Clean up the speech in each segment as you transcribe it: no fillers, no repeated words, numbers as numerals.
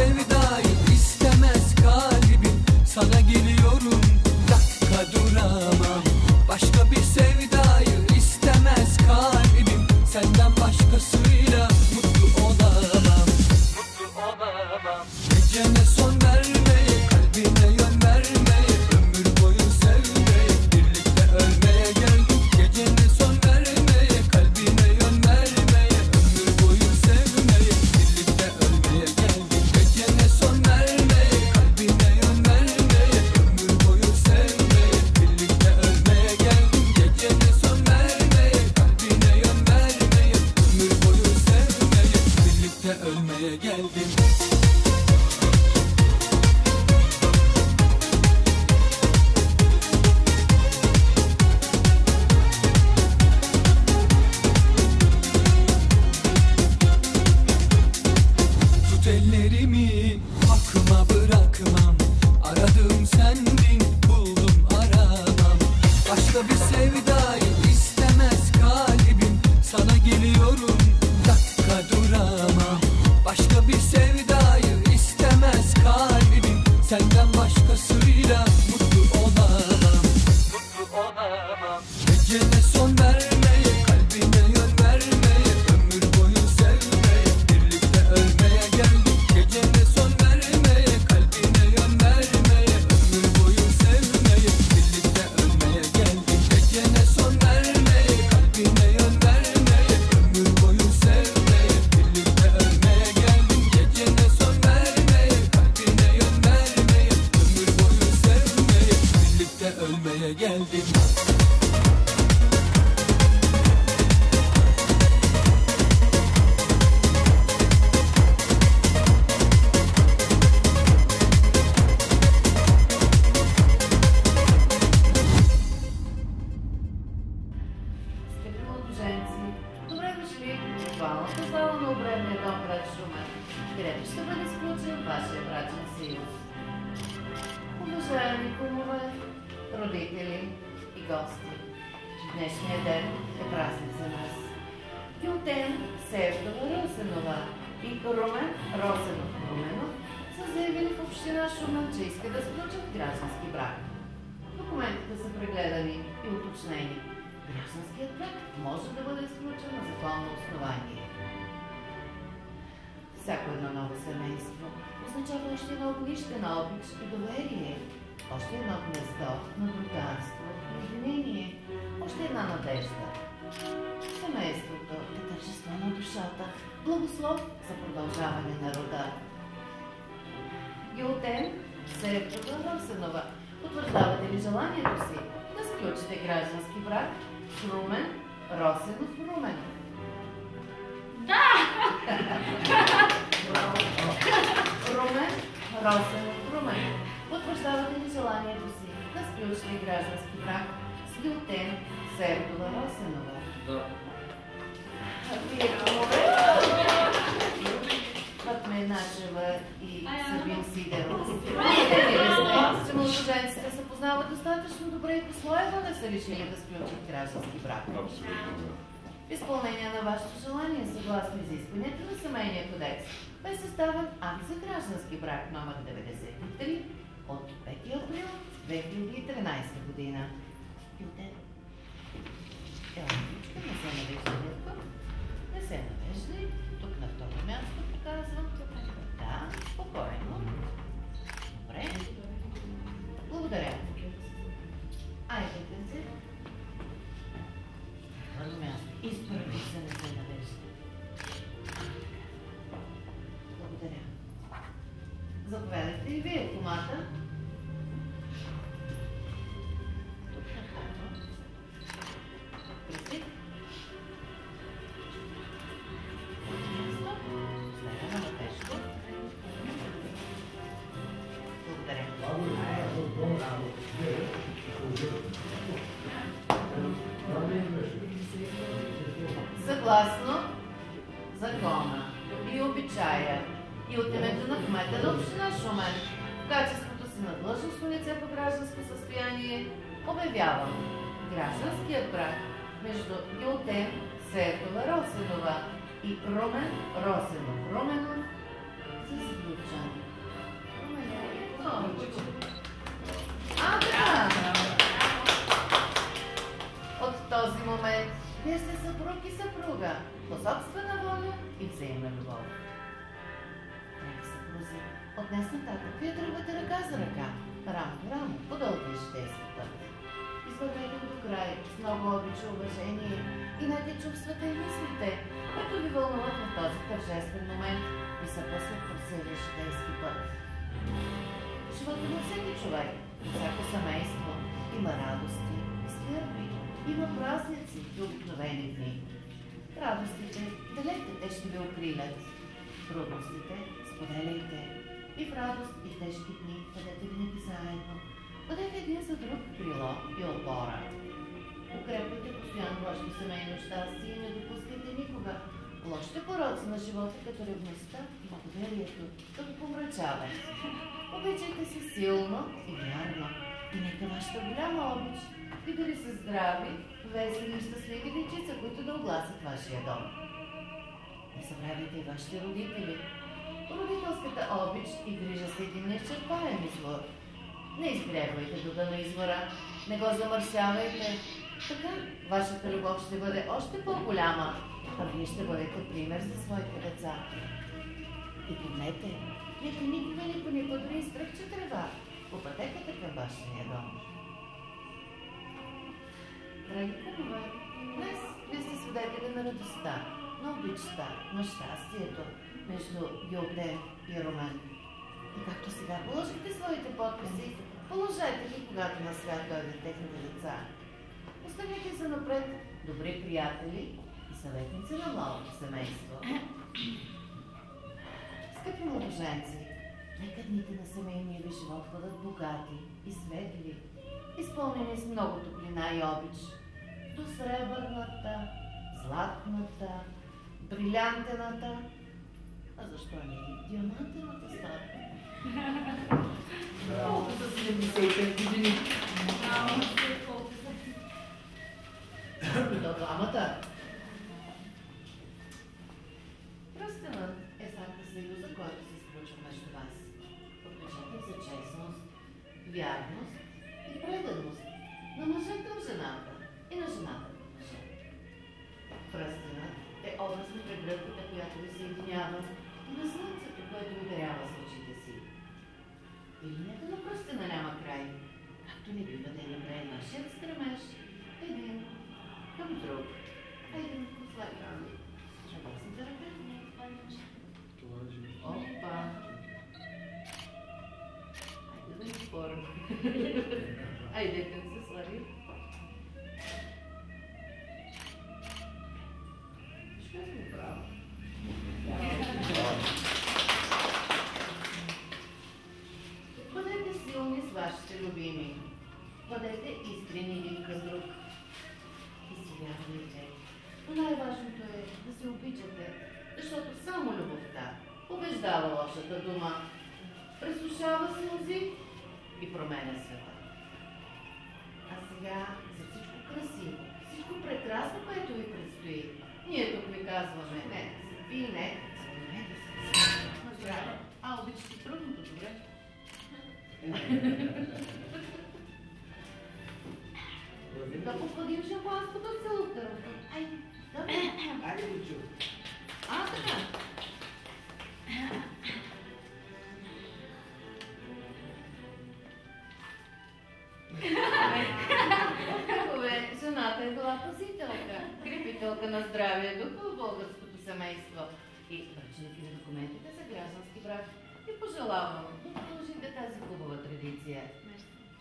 sevdayı istemez kalbim. Sana geliyorum, dakika duramam. Başka bir sevdayı istemez kalbim. Senden başkasıyla mutlu olamam. Mutlu olamam. Gecene son vermeye, kalbine yön vermeye, ömür boyu sevmeye, birlikte ölmeye geldim. Gecene son vermeye, kalbine yön vermeye, ömür boyu sevmeye, birlikte ölmeye geldim. Gecene son vermeye, kalbine yön vermeye, ömür boyu sevmeye, birlikte ölmeye geldim. Gecene son vermeye, kalbine yön vermeye, ömür boyu sevmeye, birlikte ölmeye geldim. Tut ellerimi, aklıma bırakmam. Aradım sendin, buldum aramam. Başka bir sevdayı istemez kalbim. Sana geliyorum, dakika duramam. Başka bir sevdayı istemez kalbim. Senden başkasıyla mutlu olamam. Mutlu olamam. Gecene son vermeye, kalbine yön vermeye, ömür boyu sevmeye, birlikte ölmeye geldik. Gecene son vermeye, kalbine yön vermeye, ömür boyu sevmeye, birlikte ölmeye geldik. Gecene son vermeye, kalbine yön vermeye, ömür boyu sevmeye, birlikte ölmeye geldik. Gecene son vermeye, kalbine yön vermeye, ömür boyu sevmeye, birlikte ölmeye geldim. Скъпи младоженци, добре дошли в буквалната зала на обредния дом град Шумен, където ще бъде сключен вашия брачен съюз. Уважаеми кумове, родители и гости, днешният ден е празник за нас. Гюлтен Севдова Русенова и Румен Росенов Руменов са заявили в община Шумен, че искат да сключат граждански брак. Документите са прегледани и уточнени. Гражданският брак може да бъде изключен на законно основание. Всяко едно ново семейство означава още едно огнище на обич и доверие, още едно гнездо на другарство, единение, още една надежда. Семейството е тържество на душата, благослов за продължаване на рода. Гюлтен Севдова Росенова, потвърждавате ли желанието си да сключите граждански брак с Румен Росенов Руменов? Да! Румен Росенов Руменов, потвърждавате ли желанието си да сключите граждански брак с Гюлтен Севдова Росенова? Да. Вие кумове, Фатме Начева и Сабин Сидеров. Че младоженците се познават достатъчно добре и по своя воля са решили да сключат граждански брак. Абсолютно. В изпълнение на вашето желание, съгласно изискванията на Семейния кодекс, бе съставен акт за граждански брак номер 93 от 5 април 2013 година. Гюлтен, еланичка, не се навеждай тук. Не се навеждай. Тук на второ място показвам. Да, спокойно. Добре. Благодаря. Айде, се. Първо място. Изправи се, не се навежда. Благодаря. Заповядайте и вие, кумата. Тук на хата. Присик. Място. Стара на тежко. Благодаря. Съгласно закона и обичая и от името на кмета на община Шумен, в качеството си на длъжностно лице по гражданско състояние, обявявам гражданският брак между Гюлтен Севдова Росенова и Румен Росенов Руменов с Любчан. Да! От този момент вие сте съпруг и съпруга, по собствена воля и взаимна любов. Драги съпрузи, от днес нататък вие тръгвате ръка за ръка, рамо до рамо, по дългия житейски път. Извървете го до край, с много обич и уважение, и нека чувствата и мислите, които ви вълнуват в този тържествен момент и съпъсват по целия житейски път. Живота на всеки човек, на всяко семейство, има радости и скърби, има празници и обикновени дни. Радостите, делете, те ще ви окрилят. Трудностите, споделяйте. И в радост, и в тежки дни, бъдете винаги заедно. Бъдете един за друг крило и опора. Укрепвайте постоянно вашето семейно щастие и не допускайте никога лошите пороци на живота, като ревността и доверието, да го помрачават. Обичайте се силно и вярно. И нека вашата голяма обич ви дали са здрави, весели и щастливи дечица, които да огласят вашия дом. Не забравяйте и вашите родители. Родителската обич и грижа са един неизчерпаем извор. Не изгребвайте духа на извора, не го замърсявайте. Така вашата любов ще бъде още по-голяма, а вие ще бъдете пример за своите деца. И помнете, нека никога не подори изтръпче трева по пътеката към вашия дом. Драги кумове, днес вие сте свидетели на радостта, на обичта, на щастието между Гюлтен и Румен. И както сега положихте своите подписи, положете ги, когато на свят дойдат техните деца. Останете за напред добри приятели и съветници на малото семейство. Скъпи младоженци, нека дните на семейния ви живот бъдат богати и светли, изпълнени с много топлина и обич. До сребърната, златната, брилянтената, а защо не и диамантената сватба? Колко са 75 години? До двамата. Пръстенът е знак на съюза, който се изключва между вас. Отпечатък за честност, вярност и преданост на мъжа към жената и на жената към мъжа. Пръстенът е образ на прегръдката, която ви съединява, и на слънцето, което ви дарява с очите си. И линията на пръстена няма край, както не бива да е направи нашият стремеж един към друг. Един след рано. Работната ръка. Опа! Айде да не спорим. Айде към се слади. Що сме право? Бъдете силни с вашите любими. Бъдете искрени един към друг. И си вярвайте. Но най-важното е да се обичате, защото само любовта побеждава лошата дума, пресушава сълзи и променя света. А сега за всичко красиво, всичко прекрасно, което ви предстои, ние тук ви казваме, не да се пи, не да се на здраве. А, обичате трудното, добре? Да подходим шампанското в целта. Айде, добре. Айде го чу. А, така. Хубаве, жената е била пазителка, крепителка на здравия дух в българското семейство. И връчники на документите за граждански брак и пожелавам да продължите тази хубава традиция.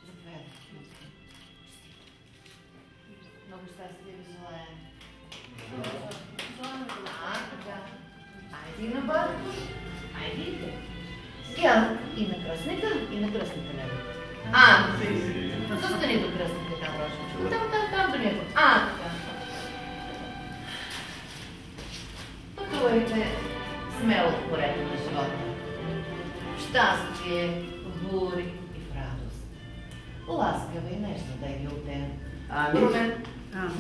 Заповядайте. Много щастие ви желаем. Така. Айде на Барко. Айде. Сега и на кръстника, и на кръстника не бе. Застани до кръстника там, Рожа. Там до него. Така. Пътувайте смело в полето на живота. В щастие, в бури и в радост. Ласкава и нежна да ги отден. Румен,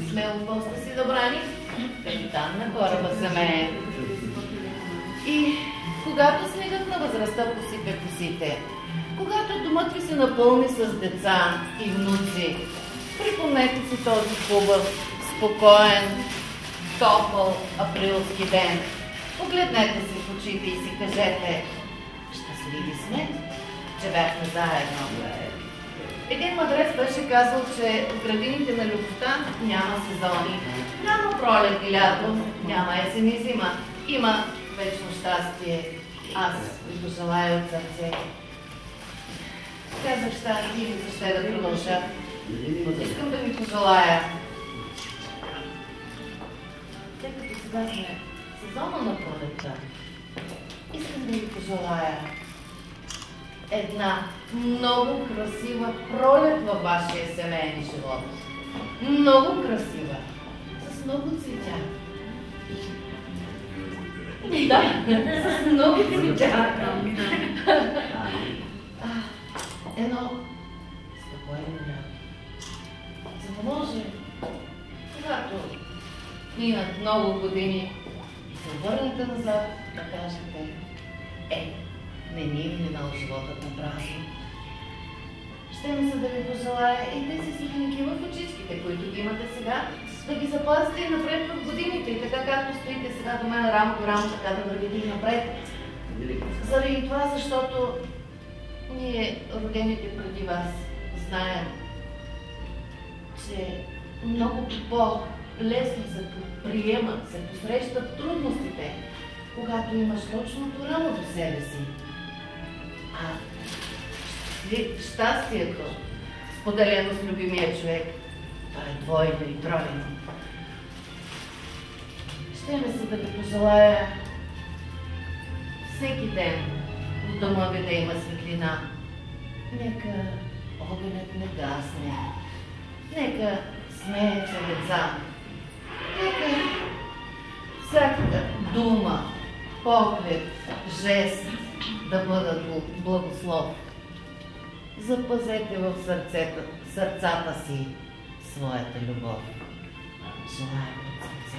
смело в поста си да брани, капитан на кораба за мен. И Когато снегът на възрастта посипе косите, когато домът ви се напълни с деца и внуци, припомнете си този хубав, спокоен, топъл априлски ден. Погледнете си в очите и си кажете: щастливи сме, че бяхме заедно. Един мъдрец беше казал, че в градините на любовта няма сезони, няма пролет и лято, няма есен и зима, има вечно щастие. Аз ви го желая от сърце. Казах щастие и защо да продължа. Искам да ви пожелая, тъй като сега сме сезона на пролетта, искам да ви пожелая една много красива пролет във вашия семейен живот. Много красива, с много цветя. Да, с много цветя. Едно спокойно лято. За да може, когато минат много години и се върнете назад, да кажете: не ни е минал животът на празно. Ще ми се да ви пожелая и тези светлинки в очичките, които ги имате сега, да ги запазите и напред в годините. И така, както стоите сега до мен рамо до рамо, така да вървите и напред. Заради това, защото ние, родените преди вас, знаем, че много по-лесно се приемат, се посрещат трудностите, когато имаш точното рамо до себе си. А щастието, споделено с любимия човек, това е двойно и тройно. Ще ми се да ви пожелая всеки ден в дома ви да има светлина. Нека огънят не гасне. Нека смеете деца. Нека всяка дума, поглед, жест да бъдат благослов. Запазете в сърцата си своята любов. Желая от сърце.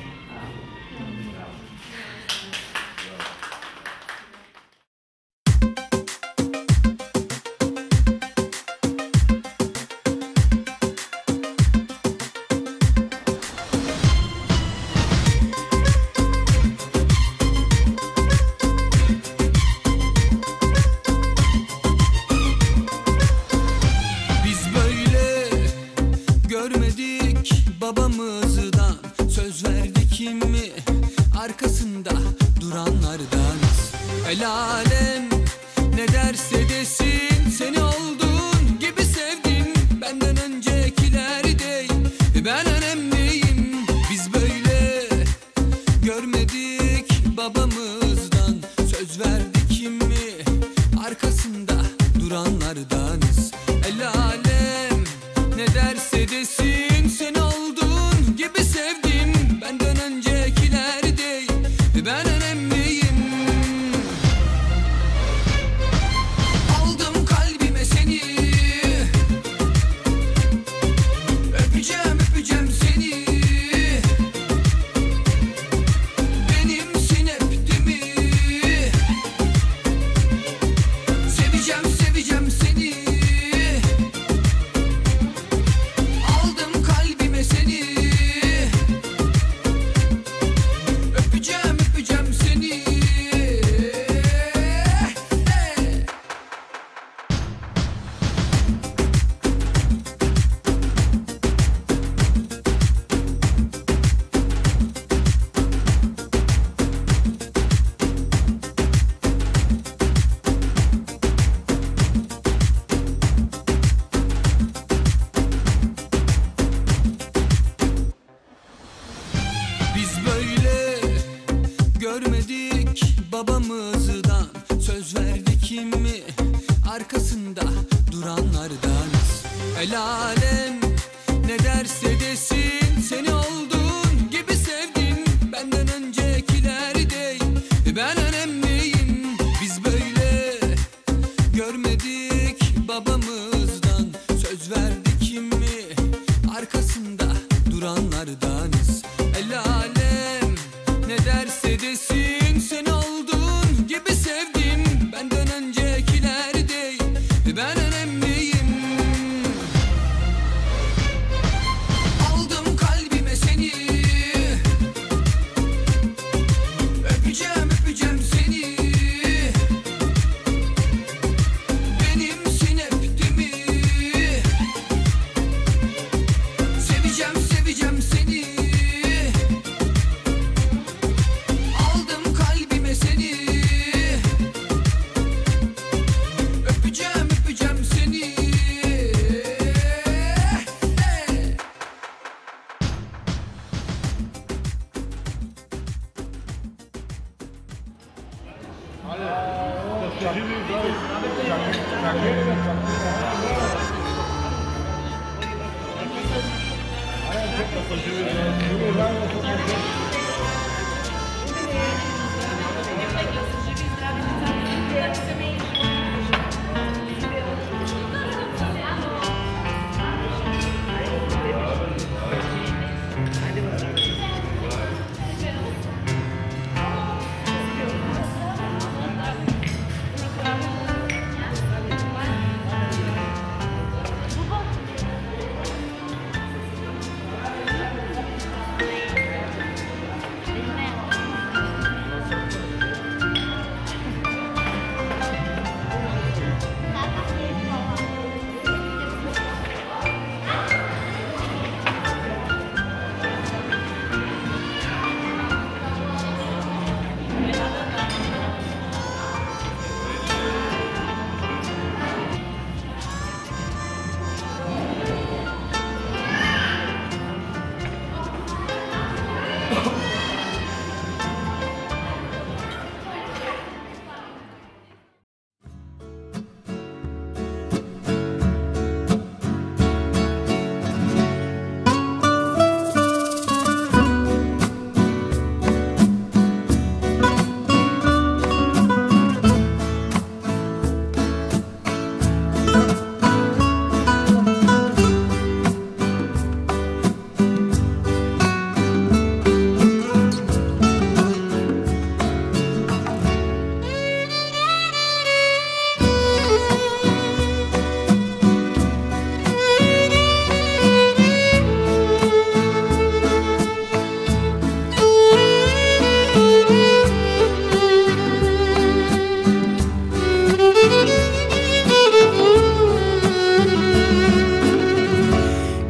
Babamızdan söz verdik mi arkasında duranlardanız. El alem ne derse desin seni olduğun gibi sevdim. Benden öncekiler değil ben önemliyim. Biz böyle görmedik babamızdan söz verdik mi arkasında duranlardanız. El alem ne derse desin seni olduğun gibi sevdim. Benden öncekiler değil ben önemliyim. Aldım kalbime seni, öpeceğim öpeceğim seni. Benimsin hep değil mi? Seveceğim seveceğim seni. Aldım kalbime seni, öpeceğim öpeceğim seni. Biz böyle görmedik babamızdan söz verdik mi arkasında duranlardanız. El alem ne derse desin seni olduğun gibi sevdim. Benden öncekiler değil ben önemliyim. Biz böyle görmedik babamızdan söz verdik mi arkasında duranlardanız. El alem ne derse desin sen olduğun gibi sev.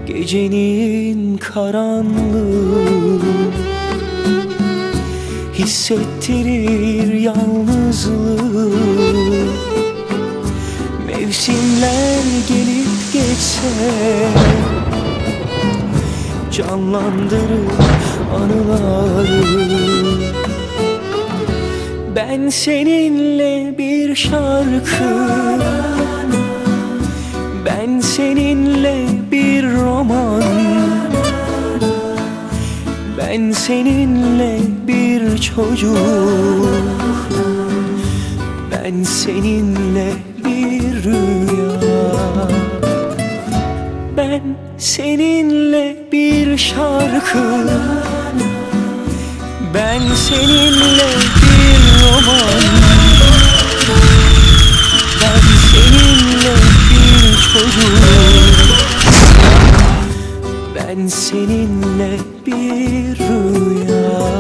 Gecenin karanlığı hissettirir yalnızlığı. Mevsimler gelip geçse canlandırır anıları. Ben seninle bir şarkı, ben seninle bir roman, ben seninle bir çocuk, ben seninle bir rüya. Ben seninle bir şarkı, ben seninle bir roman, ben seninle bir çocuk, ben seninle bir rüya.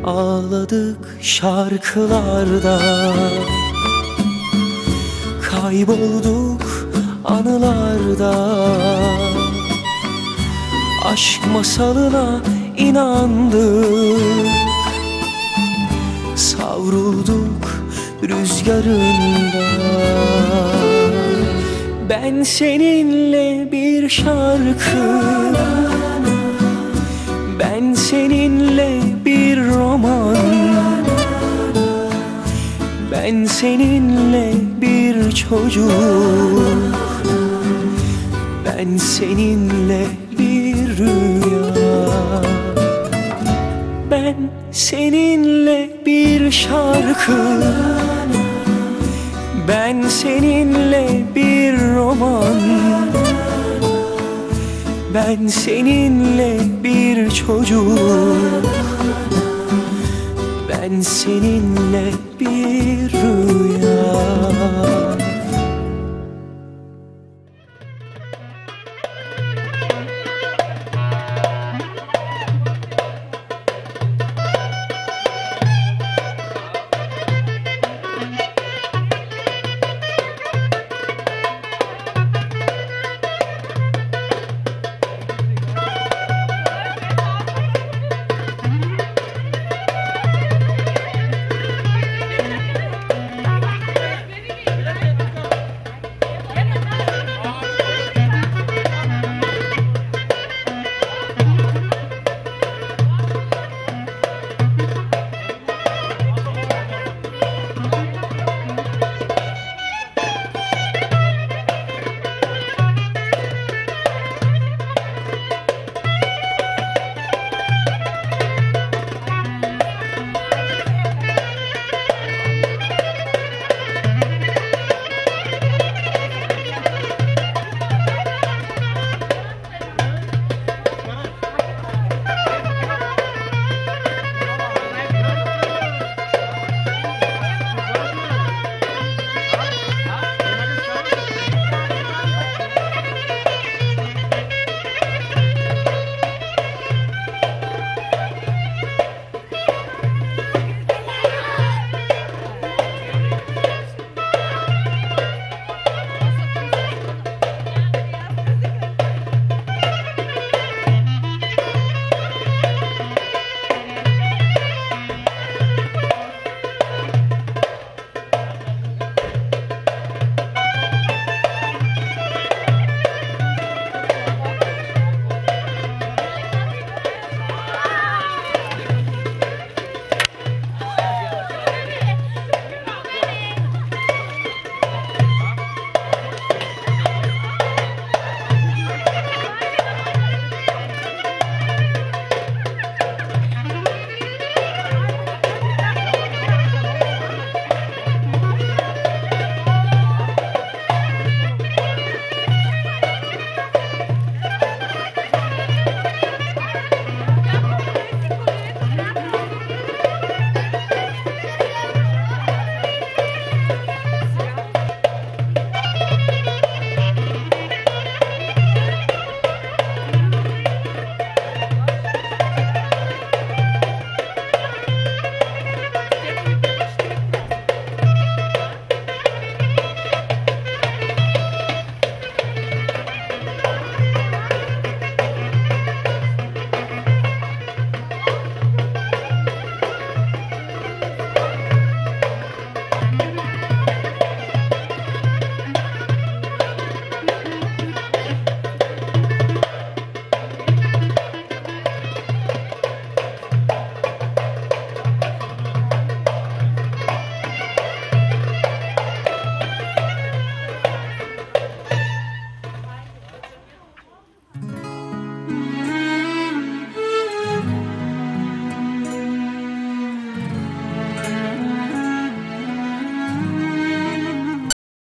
Ağladık şarkılarda, kaybolduk anılarda. Aşk masalına inandık, savrulduk rüzgarında. Ben seninle bir şarkı, ben seninle bir roman, ben seninle bir çocuk, ben seninle bir rüya. Ben seninle bir şarkı, ben seninle bir roman, ben seninle bir çocuk, ben seninle bir rüya.